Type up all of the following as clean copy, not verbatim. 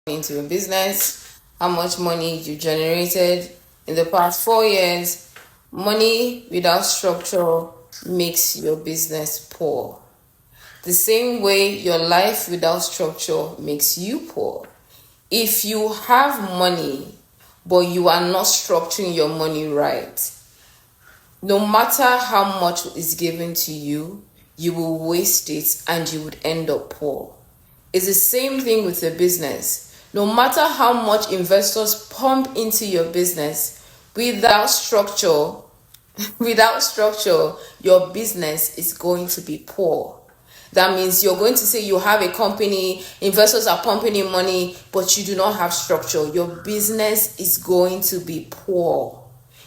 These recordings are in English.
into a business, how much money you generated in the past 4 years. Money without structure makes your business poor. The same way your life without structure makes you poor. If you have money but you are not structuring your money right, no matter how much is given to you, you will waste it and you would end up poor. It's the same thing with the business. No matter how much investors pump into your business, without structure, your business is going to be poor. That means you're going to say you have a company, investors are pumping in money, but you do not have structure. Your business is going to be poor.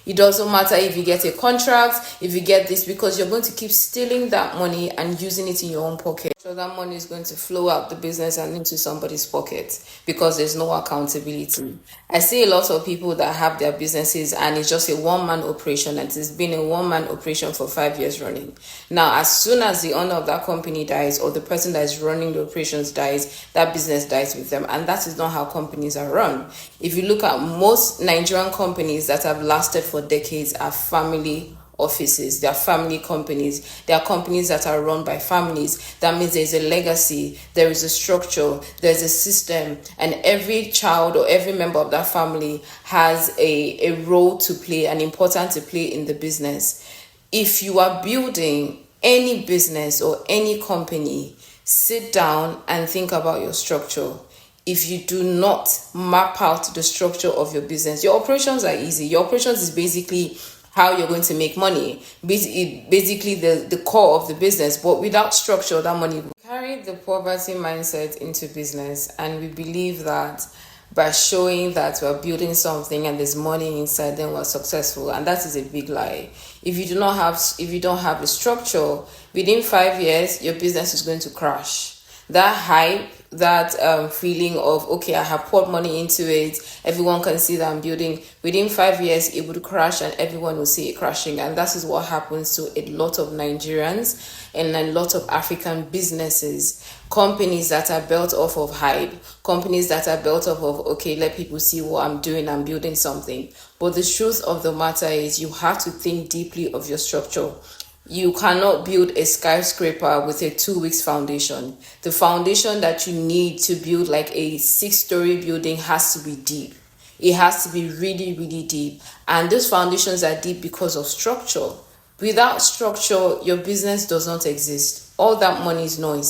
It doesn't matter if you get a contract, if you get this, because you're going to keep stealing that money and using it in your own pocket. So that money is going to flow out the business and into somebody's pocket because there's no accountability. I see a lot of people that have their businesses and it's just a one-man operation, and it's been a one-man operation for 5 years running. Now, as soon as the owner of that company dies or the person that is running the operations dies, that business dies with them. And that is not how companies are run. If you look at most Nigerian companies that have lasted for decades are family offices, they are family companies, they are companies that are run by families. That means there's a legacy, there is a structure, there's a system, and every child or every member of that family has a role to play, an important to play in the business. If you are building any business or any company, sit down and think about your structure. If you do not map out the structure of your business, your operations are easy. Your operations is basically how you're going to make money, basically the core of the business. But without structure, that money will carry the poverty mindset into business, and we believe that by showing that we're building something and there's money inside, then we're successful. And that is a big lie. If you don't have a structure, within 5 years your business is going to crash. That hype, that feeling of, okay, I have poured money into it, everyone can see that I'm building, within 5 years it would crash and everyone will see it crashing. And that is what happens to a lot of Nigerians and a lot of African businesses. Companies that are built off of hype, companies that are built off of, okay, let people see what I'm doing, I'm building something. But the truth of the matter is you have to think deeply of your structure. You cannot build a skyscraper with a 2 weeks foundation. The foundation that you need to build like a 6-story building has to be deep. It has to be really, really deep. And those foundations are deep because of structure. Without structure, your business does not exist. All that money is noise.